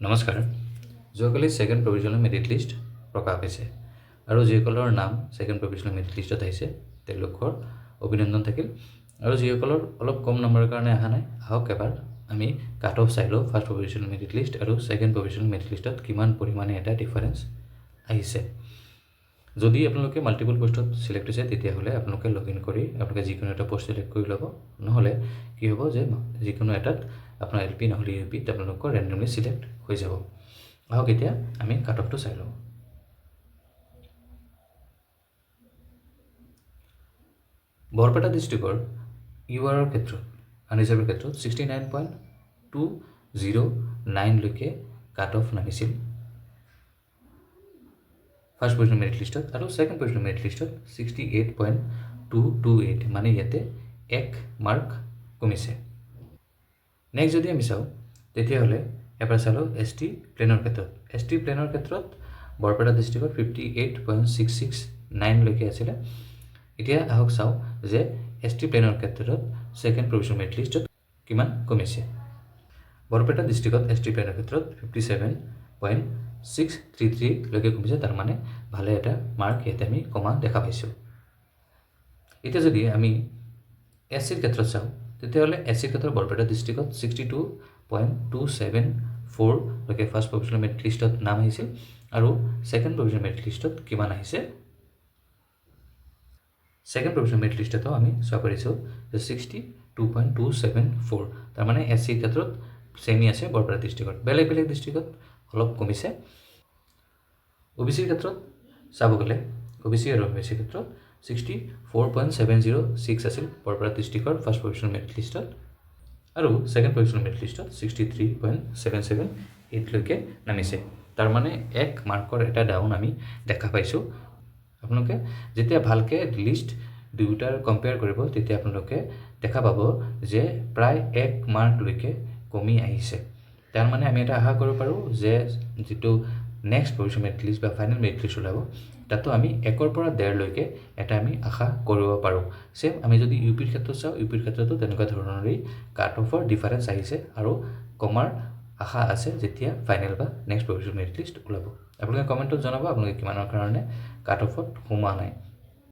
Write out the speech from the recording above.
নমস্কাৰ। যোৱাকালি second provisional merit list প্ৰকাশ পাইছে আৰু যিসকলৰ নাম ছেকেণ্ড প্ৰভিজনেল মেৰিট লিষ্টত আহিছে তেওঁলোকৰ অভিনন্দন থাকিল। আৰু যিসকলৰ অলপ কম নম্বৰৰ কাৰণে অহা নাই, আহক এবাৰ আমি কাট অফ চাই লওঁ ফাৰ্ষ্ট প্ৰভিজনেল মেৰিট লিষ্ট আৰু ছেকেণ্ড প্ৰভিজনেল মেৰিট লিষ্টত কিমান পৰিমাণে এটা ডিফাৰেঞ্চ আহিছে। যদি আপোনালোকে মাল্টিপল পোষ্টত চিলেক্ট হৈছে তেতিয়াহ'লে আপোনালোকে লগ ইন কৰি আপোনালোকে যিকোনো এটা পোষ্ট চিলেক্ট কৰি ল'ব। নহ'লে কি হ'ব যে যিকোনো এটাত আপোনাৰ এল পি নহ'লে ইউ পিত আপোনালোকৰ ৰেণ্ডমলি চিলেক্ট হৈ যাব। আহক এতিয়া আমি কাট অফটো চাই লওঁ। বৰপেটা ডিষ্ট্ৰিক্টৰ ইউআৰৰ ক্ষেত্ৰত আনৰিজাৰ্ভৰ ক্ষেত্ৰত 69.209লৈকে কাট অফ নামিছিল ফাৰ্ষ্ট প্ৰভিজনেল মেৰিট লিষ্টত, আৰু ছেকেণ্ড প্ৰভিজনেল মেৰিট লিষ্টত 68.228, মানে ইয়াতে 1 মাৰ্ক কমিছে। নেক্সট যদি আমি চাওঁ তেতিয়াহ'লে এবাৰ চালোঁ এছ টি প্লেনৰ ক্ষেত্ৰত। এছ টি প্লেনৰ ক্ষেত্ৰত বৰপেটা ডিষ্ট্ৰিক্টত 58.669লৈকে আছিলে। এতিয়া আহক চাওঁ যে এছ টি প্লেনৰ ক্ষেত্ৰত ছেকেণ্ড প্ৰভিজনেল মেৰিট লিষ্টত কিমান কমিছে। বৰপেটা ডিষ্ট্ৰিক্টত এছ টি প্লেনৰ ক্ষেত্ৰত 57.633লৈকে কমিছে, তাৰমানে ভালে এটা মাৰ্ক ইয়াতে আমি কমা দেখা পাইছোঁ। এতিয়া যদি আমি এছ চিৰ ক্ষেত্ৰত চাওঁ তেতিয়াহ'লে এছ চিৰ ক্ষেত্ৰত বৰপেটা ডিষ্ট্ৰিক্টত 62.274লৈকে ফাৰ্ষ্ট প্ৰভিজনেল মেৰিট লিষ্টত নাম আহিছিল, আৰু ছেকেণ্ড প্ৰভিজনেল মেৰিট লিষ্টত কিমান আহিছে। ছেকেণ্ড প্ৰভিজনেল মেৰিট লিষ্টতো আমি চোৱা কৰিছোঁ যে 62.274, তাৰমানে এছ চিৰ ক্ষেত্ৰত ছেমি আছে বৰপেটা ডিষ্ট্ৰিক্টত, বেলেগ বেলেগ ডিষ্ট্ৰিক্টত অলপ কমিছে। অ' বি চিৰ ক্ষেত্ৰত চাব গ'লে অ' বি চি আৰু এছ চিৰ ক্ষেত্ৰত 64.706 আছিল বৰপেটা ডিষ্ট্ৰিক্টৰ ফাৰ্ষ্ট প্ৰভিজনেল মেৰিট লিষ্টত, আৰু ছেকেণ্ড প্ৰভিজনেল মেৰিট লিষ্টত 63.778লৈকে নামিছে, তাৰমানে 1 মাৰ্কৰ এটা ডাউন আমি দেখা পাইছোঁ। আপোনালোকে যেতিয়া ভালকৈ লিষ্ট দুয়োটাৰ কম্পেয়াৰ কৰিব তেতিয়া আপোনালোকে দেখা পাব যে প্ৰায় 1 মাৰ্কলৈকে কমি আহিছে। তাৰমানে আমি এটা আশা কৰিব পাৰোঁ যে যিটো নেক্সট প্ৰভিজনেল মেৰিট লিষ্ট বা ফাইনেল মেৰিট লিষ্ট ওলাব তাতো আমি 1ৰ পৰা 1.5লৈকে এটা আমি আশা কৰিব পাৰোঁ। ছেম আমি যদি ইউ পিৰ ক্ষেত্ৰত চাওঁ, ইউ পিৰ ক্ষেত্ৰতো তেনেকুৱা ধৰণৰেই কাট অফৰ ডিফাৰেঞ্চ আহিছে আৰু কমাৰ আশা আছে যেতিয়া ফাইনেল বা নেক্সট প্ৰভিজনেল মেৰিট লিষ্ট ওলাব। আপোনালোকে কমেণ্টত জনাব আপোনালোকে কিমানৰ কাৰণে কাট অফত সোমোৱা নাই।